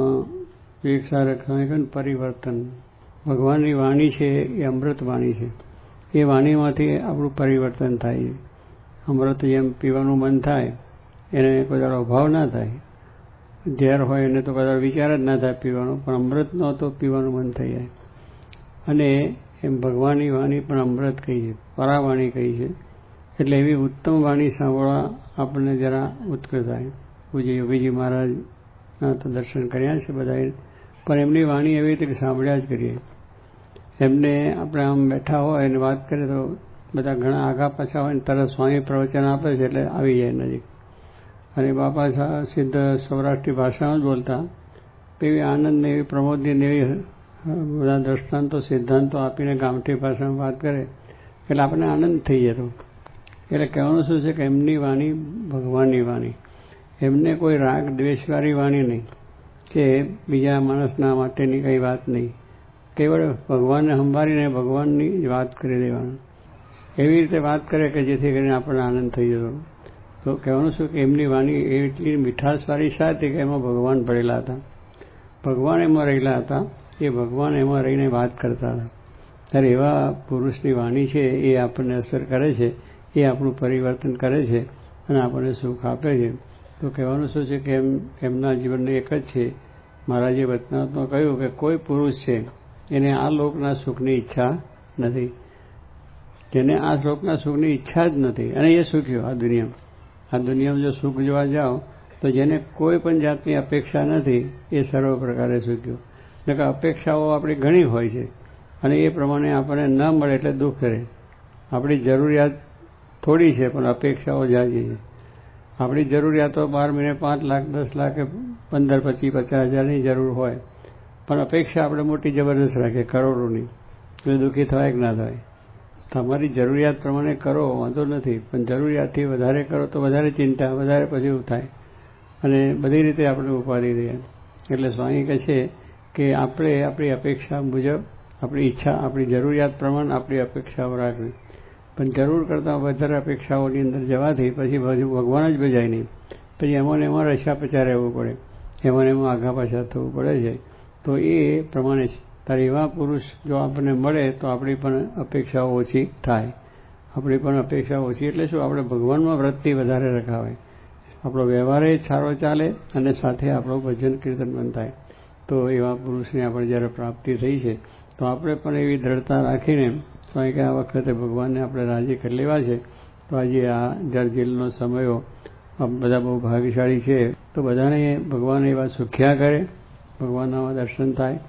S3: એક સારા કહે પરિવર્તન, ભગવાનની વાણી છે એ અમૃત વાણી છે. એ વાણીમાંથી આપણું પરિવર્તન થાય છે. અમૃત જેમ પીવાનું મન થાય એને કોઈ દાડો અભાવ ના થાય, ઝેર હોય એને તો કદાચ વિચાર જ ના થાય પીવાનો, પણ અમૃતનો તો પીવાનું મન થઈ જાય. અને એમ ભગવાનની વાણી પણ અમૃત કહી છે, પરાવાણી કહી છે. એટલે એવી ઉત્તમ વાણી સાંભળવા આપણને જરા ઉત્કૃષ્ટ થાય. પૂજ્ય યોગીજી મહારાજના તો દર્શન કર્યા છે બધાએ, પણ એમની વાણી એવી રીતે સાંભળ્યા જ કરીએ. એમને આપણે આમ બેઠા હોય અને વાત કરીએ તો બધા ઘણા આગા પાછા હોય ને તરત સ્વામી પ્રવચન આપે છે એટલે આવી જાય નજીક. અને બાપા સિદ્ધ સૌરાષ્ટ્રી ભાષામાં જ બોલતા, એવી આનંદ એવી પ્રમોદની એવી બધા દ્રષ્ટાંતો સિદ્ધાંતો આપીને ગામઠી ભાષામાં વાત કરે એટલે આપણને આનંદ થઈ જતો. એટલે કહેવાનું શું છે કે એમની વાણી ભગવાનની વાણી, એમને કોઈ રાગ દ્વેષવાળી વાણી નહીં કે બીજા માણસના માટેની કંઈ વાત નહીં, કેવળ ભગવાનને સંભાળીને ભગવાનની જ વાત કરી દેવાનું. એવી રીતે વાત કરે કે જેથી કરીને આપણને આનંદ થઈ જતો. તો કહેવાનું શું કે એમની વાણી એટલી મીઠાશવાળી હતી કે એમાં ભગવાન ભરેલા હતા, ભગવાન એમાં રહેલા હતા, એ ભગવાન એમાં રહીને વાત કરતા હતા. ત્યારે એવા પુરુષની વાણી છે એ આપણને અસર કરે છે, એ આપણું પરિવર્તન કરે છે અને આપણને સુખ આપે છે. તો કહેવાનું શું છે કે એમના જીવનને એક જ છે, મહારાજે વચનામૃતમાં કહ્યું કે કોઈ પુરુષ છે એને આ લોકના સુખની ઈચ્છા નથી, જેને આ લોકના સુખની ઈચ્છા જ નથી અને એ સુખ્યો આ દુનિયામાં જો સુખ જોવા જાઓ તો જેને કોઈ પણ જાતની અપેક્ષા નથી એ સર્વ પ્રકારે સુખ્યો. એટલે કે અપેક્ષાઓ આપણી ઘણી હોય છે અને એ પ્રમાણે આપણને ન મળે એટલે દુઃખ રહે. આપણી જરૂરિયાત થોડી છે પણ અપેક્ષાઓ જાજી છે. આપણી જરૂરિયાતો 12 મહિને 5 લાખ 10 લાખ 15, 25, 50,000ની જરૂર હોય, પણ અપેક્ષા આપણે મોટી જબરદસ્ત રાખીએ કરોડોની, એટલે દુઃખી થવાય કે ના થાય. તમારી જરૂરિયાત પ્રમાણે કરો વાંધો નથી, પણ જરૂરિયાતથી વધારે કરો તો વધારે ચિંતા, વધારે પછી એવું થાય અને બધી રીતે આપણે ઉપાડી દઈએ. એટલે સ્વામી કહે છે કે આપણે આપણી અપેક્ષા મુજબ આપણી ઈચ્છા, આપણી જરૂરિયાત પ્રમાણે આપણી અપેક્ષાઓ રાખવી, પણ જરૂર કરતાં વધારે અપેક્ષાઓની અંદર જવાથી પછી ભગવાન જ બજાય નહીં, પછી એમાં એમાં રસ્યા પચા રહેવું પડે, એમાં આગા પાછા થવું પડે છે. તો એ પ્રમાણે તારે એવા પુરુષ જો આપણને મળે તો આપણી પણ અપેક્ષાઓ ઓછી થાય. આપણી પણ અપેક્ષાઓ ઓછી એટલે શું, આપણે ભગવાનમાં વૃત્તિ વધારે રખાવે, આપણો વ્યવહાર સારો ચાલે અને સાથે આપણું ભજન કીર્તન પણ થાય. તો એવા પુરુષની આપણે જ્યારે પ્રાપ્તિ થઈ છે તો આપણે પણ એવી દ્રઢતા રાખીને કારણ કે આ વખતે ભગવાનને આપણે રાજી કરી લેવા છે. તો આજે આ જર્જિલનો સમયો બધા બહુ ભાગ્યશાળી છે. તો બધાને ભગવાન એવા સુખ્યા કરે, ભગવાનના દર્શન થાય.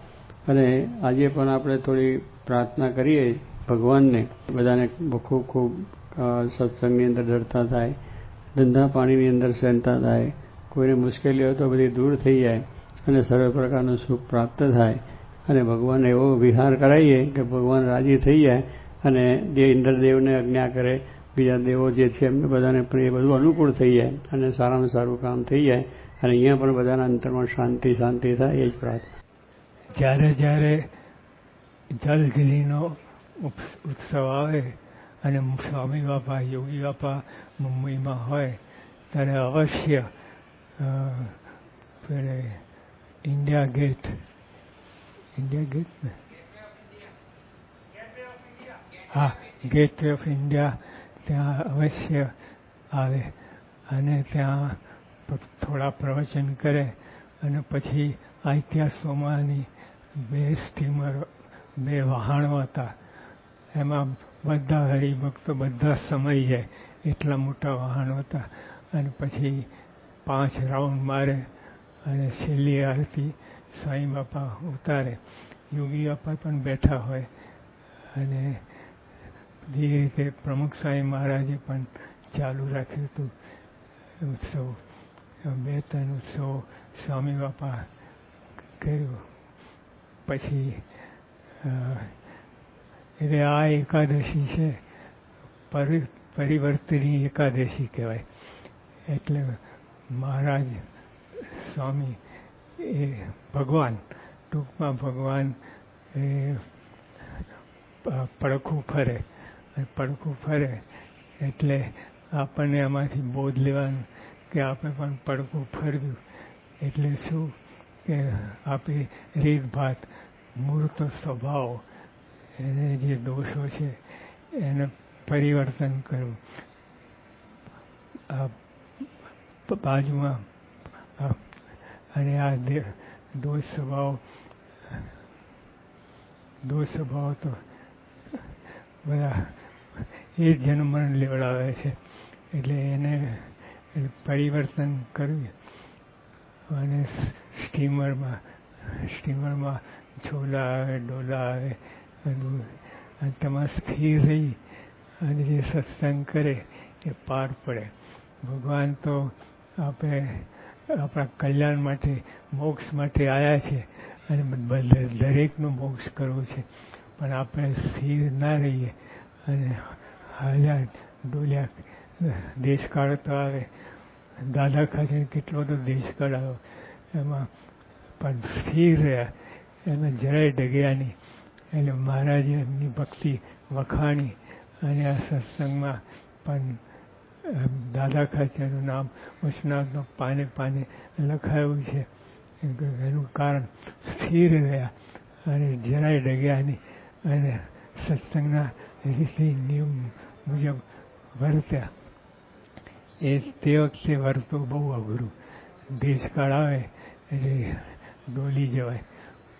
S3: અને આજે પણ આપણે થોડી પ્રાર્થના કરીએ ભગવાનને, બધાને ખૂબ ખૂબ સત્સંગની અંદર દ્રઢતા થાય, ધંધા પાણીની અંદર સહેનતા થાય, કોઈને મુશ્કેલી હોય તો બધી દૂર થઈ જાય અને સર્વ પ્રકારનું સુખ પ્રાપ્ત થાય. અને ભગવાનને એવો વિહાર કરાવીએ કે ભગવાન રાજી થઈ જાય અને જે ઇન્દ્રદેવને આજ્ઞા કરે, બીજા દેવો જે છે એમને બધાને પણ એ બધું અનુકૂળ થઈ જાય અને સારામાં સારું કામ થઈ જાય અને અહીંયા પણ બધાના અંતરમાં શાંતિ થાય એ જ પ્રાર્થના.
S4: જ્યારે જ્યારે જલઝીલીનો ઉત્સવ આવે અને સ્વામી બાપા યોગી બાપા મુંબઈમાં હોય ત્યારે અવશ્ય પેલે ઇન્ડિયા ગેટ ને હા, ગેટવે ઓફ ઇન્ડિયા ત્યાં અવશ્ય આવે અને ત્યાં થોડા પ્રવચન કરે અને પછી આઈત્યાસોમાની 2 સ્ટીમરો, 2 વહાણો હતા, એમાં બધા હરિભક્તો બધા સમાઈ જાય એટલા મોટા વહાણો હતા. અને પછી 5 રાઉન્ડ મારે અને છેલ્લી આરતી સાંઈ બાપા ઉતારે, યોગી બાપા પણ બેઠા હોય. અને જે રીતે પ્રમુખ સાંઈ મહારાજે પણ ચાલુ રાખ્યું હતું ઉત્સવ, 2-3 ઉત્સવો સ્વામી બાપા કર્યું. પછી એટલે આ એકાદશી છે પરિવર્તની એકાદશી કહેવાય. એટલે મહારાજ સ્વામી એ ભગવાન, ટૂંકમાં ભગવાન એ પડખું ફરે, અને પડખું ફરે એટલે આપણને એમાંથી બોધ લેવાનું કે આપણે પણ પડખું ફર્યું એટલે શું કે આપણી રીતભાત મૂર્ત સ્વભાવ એને જે દોષો છે એને પરિવર્તન કરવું. આ બાજુમાં અને આ દોષ સ્વભાવ તો બધા એ જ જન્મ લેવડાવે છે એટલે એને પરિવર્તન કરવું. અને સ્ટીમરમાં ઝોલા આવે, ડોલા આવે, અને તેમાં સ્થિર રહી અને જે સત્સંગ કરે એ પાર પડે. ભગવાન તો આપણે આપણા કલ્યાણ માટે, મોક્ષ માટે આવ્યા છે અને દરેકનો મોક્ષ કરવો છે, પણ આપણે સ્થિર ના રહીએ અને હાલ્યા ડોલ્યા. દેશકાળ તો આવે, દાદા ખાતે કેટલો તો દેશકાળ આવ્યો, એમાં પણ સ્થિર રહ્યા, એમાં જરાય ડગ્યા નહીં. એટલે મહારાજે એમની ભક્તિ વખાણી અને આ સત્સંગમાં પણ દાદા ખાચરનું નામ વચનાથનો પાને પાને લખાયું છે. એનું કારણ સ્થિર રહ્યા અને જરાય ડગ્યા નહીં અને સત્સંગના રીતિ નિયમ મુજબ વર્ત્યા. એ તે વખતે વર્તવું બહુ અઘરું. દેશકાળ આવે એટલે ડોલી જવાય.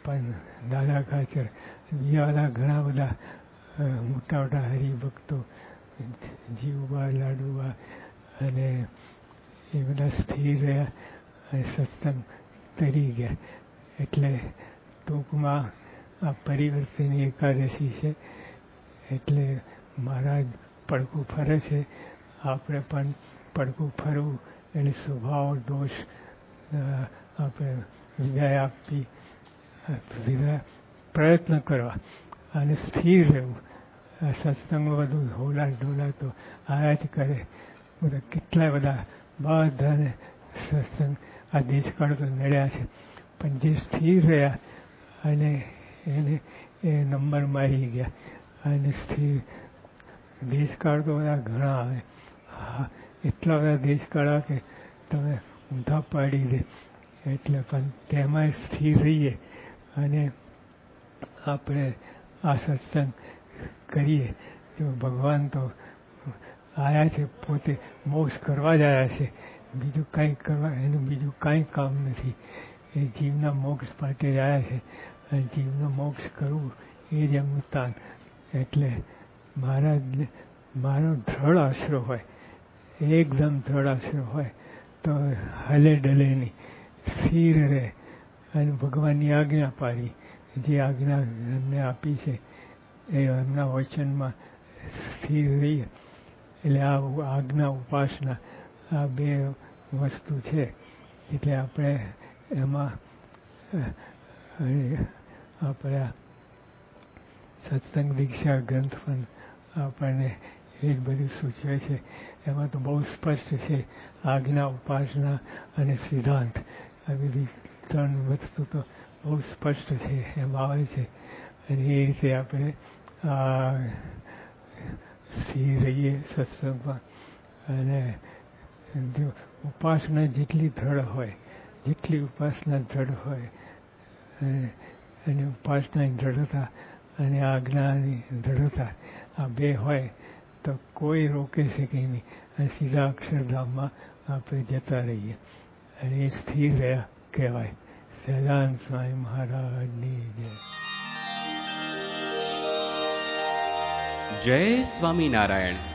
S4: પણ દાદા ખાચર બીજા બધા ઘણા બધા મોટા મોટા હરિભક્તો, જીવબા, લાડુબા અને એ બધા સ્થિર રહ્યા અને સત્સંગ તરી ગયા. એટલે ટૂંકમાં આ પરિવર્તન એકાદશી છે. એટલે મહારાજ પડખું ફરે છે, આપણે પણ પડખું ફરવું એટલે સ્વભાવ દોષ આપણે વિદાય આપવી, પ્રયત્ન કરવા અને સ્થિર રહેવું. આ સત્સંગમાં બધું હોલા ઢોલા તો આયા જ કરે. બધા કેટલાય બધાને સત્સંગ આ દેશકાળ તો નડ્યા છે, પણ જે સ્થિર રહ્યા અને એને એ નંબર મારી ગયા. અને સ્થિર દેશકાળ તો બધા ઘણા આવે, એટલા બધા દેશકાળ આવે કે તમે ઊંધા પાડી દે. એટલે પણ તેમાંય સ્થિર રહીએ અને આપણે આ સત્સંગ કરીએ તો ભગવાન તો આવ્યા છે, પોતે મોક્ષ કરવા જ આવ્યા છે. બીજું કાંઈ કરવા એનું બીજું કાંઈ કામ નથી. એ જીવના મોક્ષ માટે જ આવ્યા છે અને જીવનો મોક્ષ કરવું એ જ એમનું તાન. એટલે મહારાજને મારો દ્રઢ આશરો હોય, એકદમ દ્રઢ આશરો હોય તો હલે ડલે નહીં, સ્થિર રહે અને ભગવાનની આજ્ઞા પાડી. જે આજ્ઞા એમને આપી છે એ એમના વચનમાં સ્થિર રહીએ. એટલે આ આજ્ઞા ઉપાસના આ બે વસ્તુ છે. એટલે આપણે એમાં આપણે સત્સંગ દીક્ષા ગ્રંથ પણ આપણને એ જ બધું સૂચવે છે. એમાં તો બહુ સ્પષ્ટ છે, આજ્ઞા, ઉપાસના અને સિદ્ધાંત. આ બધી ત્રણ વસ્તુ તો બહુ સ્પષ્ટ છે, એમાં આવે છે. અને એ રીતે આપણે સ્થિર રહીએ સત્સંગમાં. અને ઉપાસના જેટલી દ્રઢ હોય, જેટલી ઉપાસના દ્રઢ હોય અને ઉપાસનાની દ્રઢતા અને આજ્ઞાની દ્રઢતા આ બે હોય તો કોઈ રોકે શકે નહીં અને સીધા અક્ષરધામમાં આપણે જતા રહીએ. અને એ સ્થિર રહ્યા કહેવાય. સહજાનંદ સ્વામી મહારાજની જય.
S1: જય સ્વામિનારાયણ.